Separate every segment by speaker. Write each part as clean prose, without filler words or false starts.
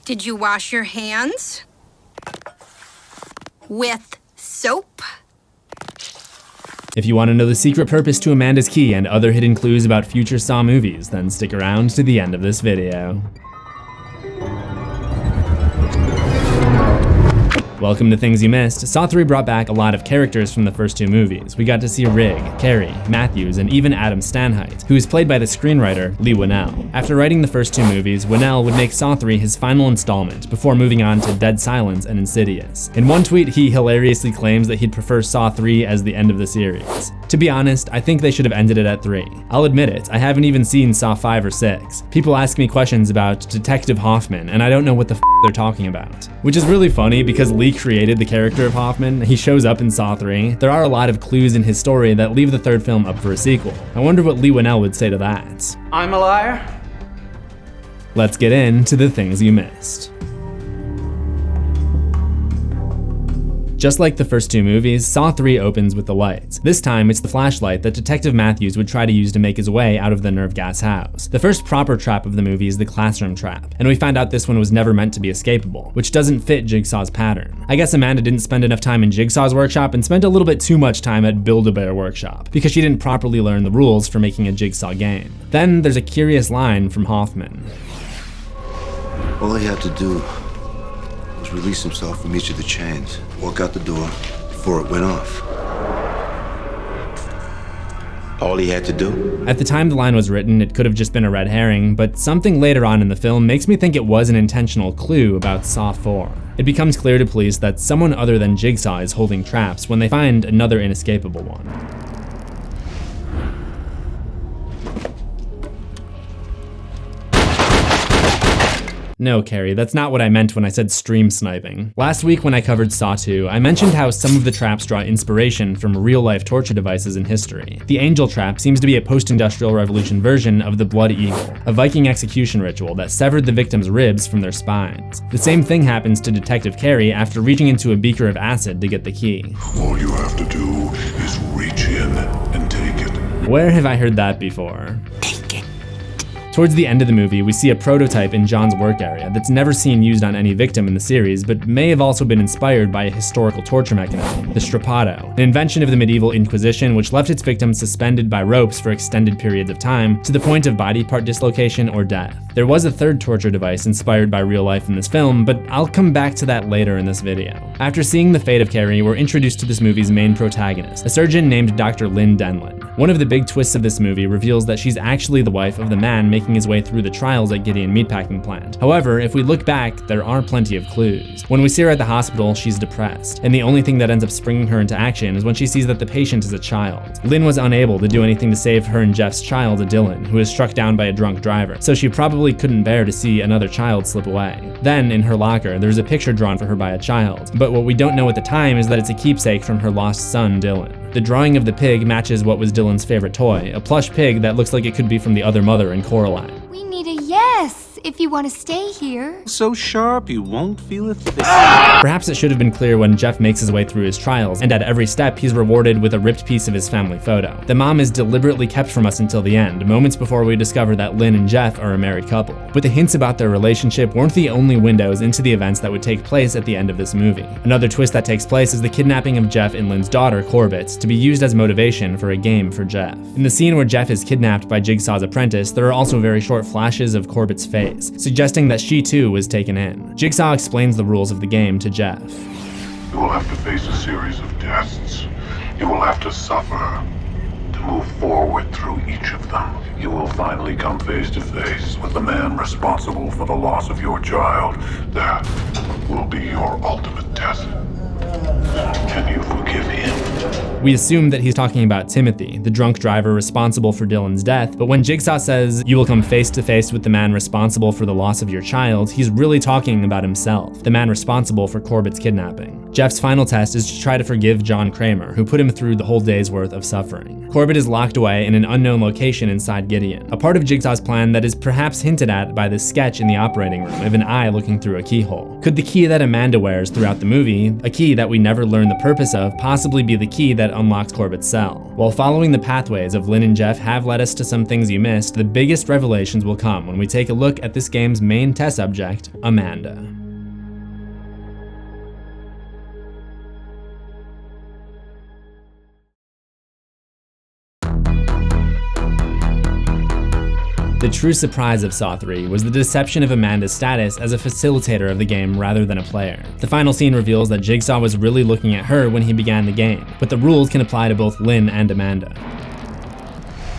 Speaker 1: Did you wash your hands? With soap?
Speaker 2: If you want to know the secret purpose to Amanda's key and other hidden clues about future Saw movies, then stick around to the end of this video. Welcome to Things You Missed. Saw 3 brought back a lot of characters from the first two movies. We got to see Rigg, Carrie, Matthews, and even Adam Stanheidt, who is played by the screenwriter Leigh Whannell. After writing the first two movies, Whannell would make Saw 3 his final installment before moving on to Dead Silence and Insidious. In one tweet, he hilariously claims that he'd prefer Saw 3 as the end of the series. To be honest, I think they should have ended it at 3. I'll admit it, I haven't even seen Saw 5 or 6. People ask me questions about Detective Hoffman, and I don't know what the they're talking about. Which is really funny because Leigh created the character of Hoffman. He shows up in Saw 3. There are a lot of clues in his story that leave the third film up for a sequel. I wonder what Leigh Whannell would say to that.
Speaker 3: I'm a liar?
Speaker 2: Let's get into the things you missed. Just like the first two movies, Saw 3 opens with the lights. This time, it's the flashlight that Detective Matthews would try to use to make his way out of the nerve gas house. The first proper trap of the movie is the classroom trap, and we find out this one was never meant to be escapable, which doesn't fit Jigsaw's pattern. I guess Amanda didn't spend enough time in Jigsaw's workshop and spent a little bit too much time at Build-A-Bear workshop, because she didn't properly learn the rules for making a Jigsaw game. Then there's a curious line from Hoffman.
Speaker 4: All he had to do was release himself from each of the chains, walk out the door before it went off. All he had to do?
Speaker 2: At the time the line was written, it could have just been a red herring, but something later on in the film makes me think it was an intentional clue about Saw 4. It becomes clear to police that someone other than Jigsaw is holding traps when they find another inescapable one. No, Carrie, that's not what I meant when I said stream sniping. Last week when I covered Saw 2, I mentioned how some of the traps draw inspiration from real-life torture devices in history. The angel trap seems to be a post-industrial revolution version of the blood eagle, a Viking execution ritual that severed the victim's ribs from their spines. The same thing happens to Detective Carrie after reaching into a beaker of acid to get the key.
Speaker 5: All you have to do is reach in and take it.
Speaker 2: Where have I heard that before? Towards the end of the movie, we see a prototype in John's work area that's never seen used on any victim in the series, but may have also been inspired by a historical torture mechanism, the strappado, an invention of the medieval Inquisition which left its victims suspended by ropes for extended periods of time to the point of body part dislocation or death. There was a third torture device inspired by real life in this film, but I'll come back to that later in this video. After seeing the fate of Carrie, we're introduced to this movie's main protagonist, a surgeon named Dr. Lynn Denlin. One of the big twists of this movie reveals that she's actually the wife of the man making his way through the trials at Gideon Meatpacking Plant. However, if we look back, there are plenty of clues. When we see her at the hospital, she's depressed, and the only thing that ends up springing her into action is when she sees that the patient is a child. Lynn was unable to do anything to save her and Jeff's child, Dylan, who is struck down by a drunk driver, so she probably couldn't bear to see another child slip away. Then, in her locker, there's a picture drawn for her by a child, but what we don't know at the time is that it's a keepsake from her lost son, Dylan. The drawing of the pig matches what was Dylan's favorite toy, a plush pig that looks like it could be from the other mother in Coraline.
Speaker 6: We need a yes if you want to stay here.
Speaker 3: So sharp you won't feel a thing.
Speaker 2: Perhaps it should have been clear when Jeff makes his way through his trials, and at every step he's rewarded with a ripped piece of his family photo. The mom is deliberately kept from us until the end, moments before we discover that Lynn and Jeff are a married couple. But the hints about their relationship weren't the only windows into the events that would take place at the end of this movie. Another twist that takes place is the kidnapping of Jeff and Lynn's daughter, Corbett, to be used as motivation for a game for Jeff. In the scene where Jeff is kidnapped by Jigsaw's apprentice, there are also very short flashes of Corbett's face, suggesting that she too was taken in. Jigsaw explains the rules of the game to Jeff.
Speaker 5: You will have to face a series of tests. You will have to suffer to move forward through each of them. You will finally come face to face with the man responsible for the loss of your child. That will be your ultimate test. Can you forgive him?
Speaker 2: We assume that he's talking about Timothy, the drunk driver responsible for Dylan's death, but when Jigsaw says, "You will come face to face with the man responsible for the loss of your child," he's really talking about himself, the man responsible for Corbett's kidnapping. Jeff's final test is to try to forgive John Kramer, who put him through the whole day's worth of suffering. Corbett is locked away in an unknown location inside Gideon, a part of Jigsaw's plan that is perhaps hinted at by the sketch in the operating room of an eye looking through a keyhole. Could the key that Amanda wears throughout the movie, a key that we never learn the purpose of, possibly be the key that that unlocks Corbett's cell. While following the pathways of Lynn and Jeff have led us to some things you missed, the biggest revelations will come when we take a look at this game's main test subject, Amanda. The true surprise of Saw 3 was the deception of Amanda's status as a facilitator of the game rather than a player. The final scene reveals that Jigsaw was really looking at her when he began the game, but the rules can apply to both Lynn and Amanda.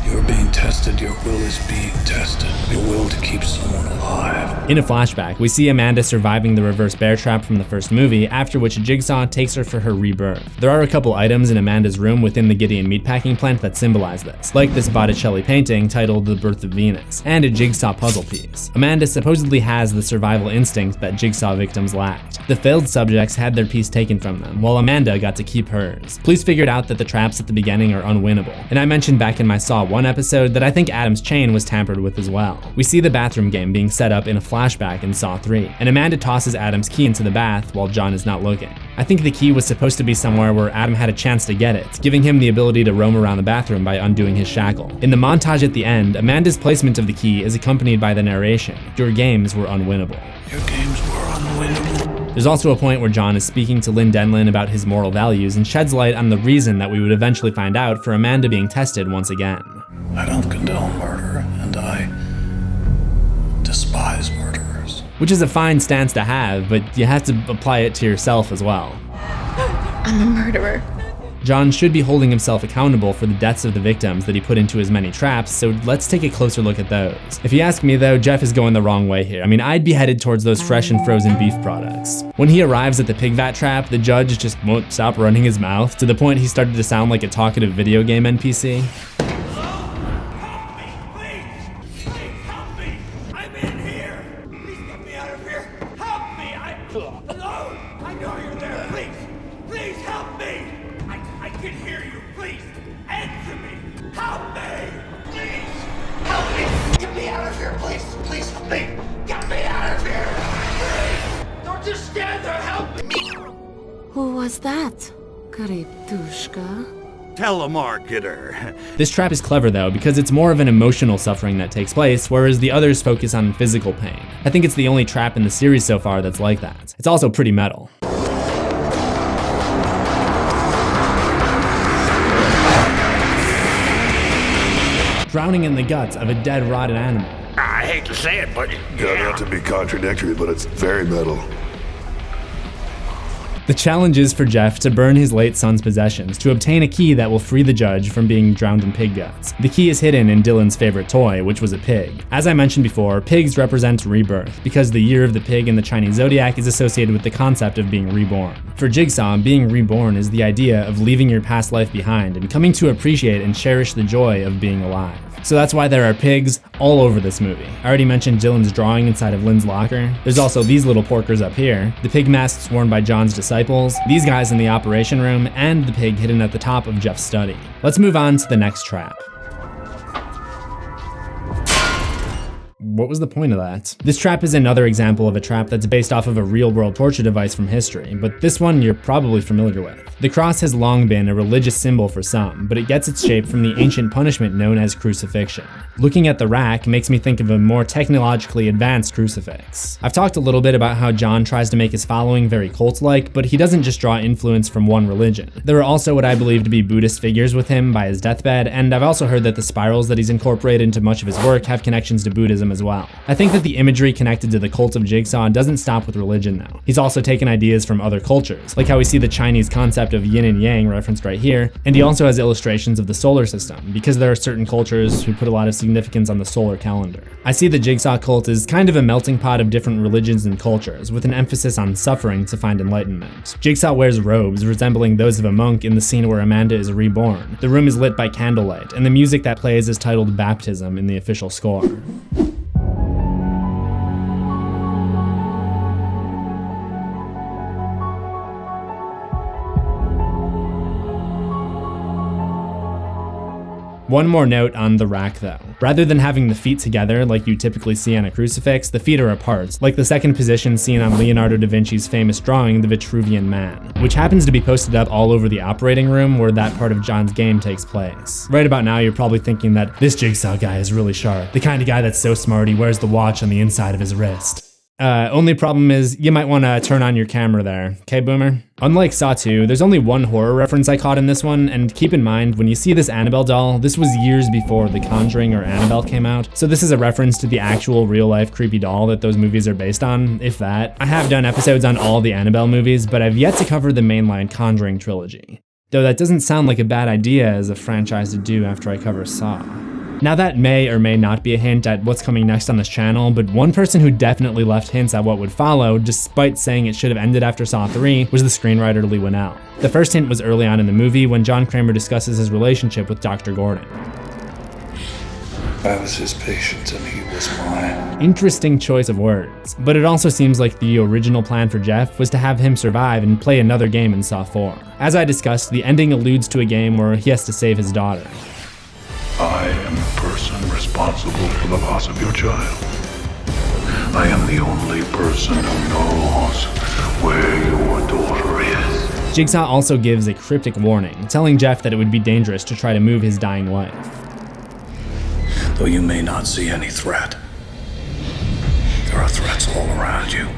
Speaker 5: You're being tested, your will is being tested. Your will to keep someone alive.
Speaker 2: In a flashback, we see Amanda surviving the reverse bear trap from the first movie, after which Jigsaw takes her for her rebirth. There are a couple items in Amanda's room within the Gideon meatpacking plant that symbolize this, like this Botticelli painting titled The Birth of Venus, and a Jigsaw puzzle piece. Amanda supposedly has the survival instinct that Jigsaw victims lacked. The failed subjects had their piece taken from them, while Amanda got to keep hers. Police figured out that the traps at the beginning are unwinnable, and I mentioned back in my Saw 1 episode that I think Adam's chain was tampered with as well. We see the bathroom game being set up in a flashback in Saw 3, and Amanda tosses Adam's key into the bath while John is not looking. I think the key was supposed to be somewhere where Adam had a chance to get it, giving him the ability to roam around the bathroom by undoing his shackle. In the montage at the end, Amanda's placement of the key is accompanied by the narration, "Your games were unwinnable."
Speaker 5: Your games were unwinnable.
Speaker 2: There's also a point where John is speaking to Lynn Denlin about his moral values and sheds light on the reason that we would eventually find out for Amanda being tested once again.
Speaker 5: I don't condone murder, and I despise murderers.
Speaker 2: Which is a fine stance to have, but you have to apply it to yourself as well.
Speaker 7: I'm a murderer.
Speaker 2: John should be holding himself accountable for the deaths of the victims that he put into his many traps, so let's take a closer look at those. If you ask me though, Jeff is going the wrong way here. I mean, I'd be headed towards those fresh and frozen beef products. When he arrives at the pig vat trap, the judge just won't stop running his mouth, to the point he started to sound like a talkative video game NPC.
Speaker 7: Who was that? Karitushka?
Speaker 8: Telemarketer.
Speaker 2: This trap is clever though, because it's more of an emotional suffering that takes place, whereas the others focus on physical pain. I think it's the only trap in the series so far that's like that. It's also pretty metal. Drowning in the guts of a dead, rotted animal.
Speaker 8: I hate to say it, but
Speaker 9: Yeah, not to be contradictory, but it's very metal.
Speaker 2: The challenge is for Jeff to burn his late son's possessions to obtain a key that will free the judge from being drowned in pig guts. The key is hidden in Dylan's favorite toy, which was a pig. As I mentioned before, pigs represent rebirth, because the year of the pig in the Chinese zodiac is associated with the concept of being reborn. For Jigsaw, being reborn is the idea of leaving your past life behind and coming to appreciate and cherish the joy of being alive. So that's why there are pigs all over this movie. I already mentioned Dylan's drawing inside of Lynn's locker. There's also these little porkers up here, the pig masks worn by John's disciples, these guys in the operation room, and the pig hidden at the top of Jeff's study. Let's move on to the next trap. What was the point of that? This trap is another example of a trap that's based off of a real-world torture device from history, but this one you're probably familiar with. The cross has long been a religious symbol for some, but it gets its shape from the ancient punishment known as crucifixion. Looking at the rack makes me think of a more technologically advanced crucifix. I've talked a little bit about how John tries to make his following very cult-like, but he doesn't just draw influence from one religion. There are also what I believe to be Buddhist figures with him by his deathbed, and I've also heard that the spirals that he's incorporated into much of his work have connections to Buddhism as well. I think that the imagery connected to the cult of Jigsaw doesn't stop with religion though. He's also taken ideas from other cultures, like how we see the Chinese concept of yin and yang referenced right here, and he also has illustrations of the solar system, because there are certain cultures who put a lot of significance on the solar calendar. I see the Jigsaw cult as kind of a melting pot of different religions and cultures, with an emphasis on suffering to find enlightenment. Jigsaw wears robes resembling those of a monk in the scene where Amanda is reborn. The room is lit by candlelight, and the music that plays is titled Baptism in the official score. One more note on the rack though. Rather than having the feet together like you typically see on a crucifix, the feet are apart, like the second position seen on Leonardo da Vinci's famous drawing, The Vitruvian Man, which happens to be posted up all over the operating room where that part of John's game takes place. Right about now, you're probably thinking that this Jigsaw guy is really sharp, the kind of guy that's so smart he wears the watch on the inside of his wrist. Only problem is, you might want to turn on your camera there, okay, Boomer? Unlike Saw 2, there's only one horror reference I caught in this one, and keep in mind, when you see this Annabelle doll, this was years before The Conjuring or Annabelle came out, so this is a reference to the actual real-life creepy doll that those movies are based on, if that. I have done episodes on all the Annabelle movies, but I've yet to cover the mainline Conjuring trilogy. Though that doesn't sound like a bad idea as a franchise to do after I cover Saw. Now that may or may not be a hint at what's coming next on this channel, but one person who definitely left hints at what would follow, despite saying it should have ended after Saw 3, was the screenwriter Leigh Whannell. The first hint was early on in the movie when John Kramer discusses his relationship with Dr. Gordon.
Speaker 10: I was his patient and he was mine.
Speaker 2: Interesting choice of words, but it also seems like the original plan for Jeff was to have him survive and play another game in Saw 4. As I discussed, the ending alludes to a game where he has to save his daughter.
Speaker 5: I am the person responsible for the loss of your child. I am the only person who knows where your daughter is.
Speaker 2: Jigsaw also gives a cryptic warning, telling Jeff that it would be dangerous to try to move his dying wife.
Speaker 10: Though you may not see any threat, there are threats all around you.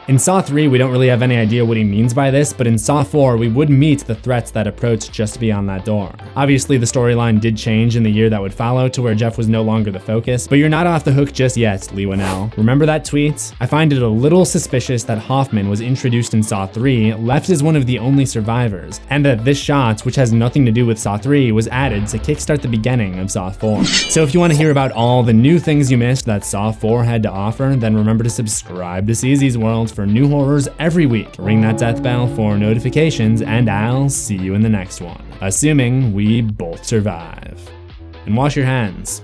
Speaker 2: In Saw 3, we don't really have any idea what he means by this, but in Saw 4, we would meet the threats that approach just beyond that door. Obviously, the storyline did change in the year that would follow to where Jeff was no longer the focus, but you're not off the hook just yet, Leigh Whannell. Remember that tweet? I find it a little suspicious that Hoffman was introduced in Saw 3, left as one of the only survivors, and that this shot, which has nothing to do with Saw 3, was added to kickstart the beginning of Saw 4. So if you want to hear about all the new things you missed that Saw 4 had to offer, then remember to subscribe to CZsWorld for new horrors every week. Ring that death bell for notifications, and I'll see you in the next one. Assuming we both survive. And wash your hands.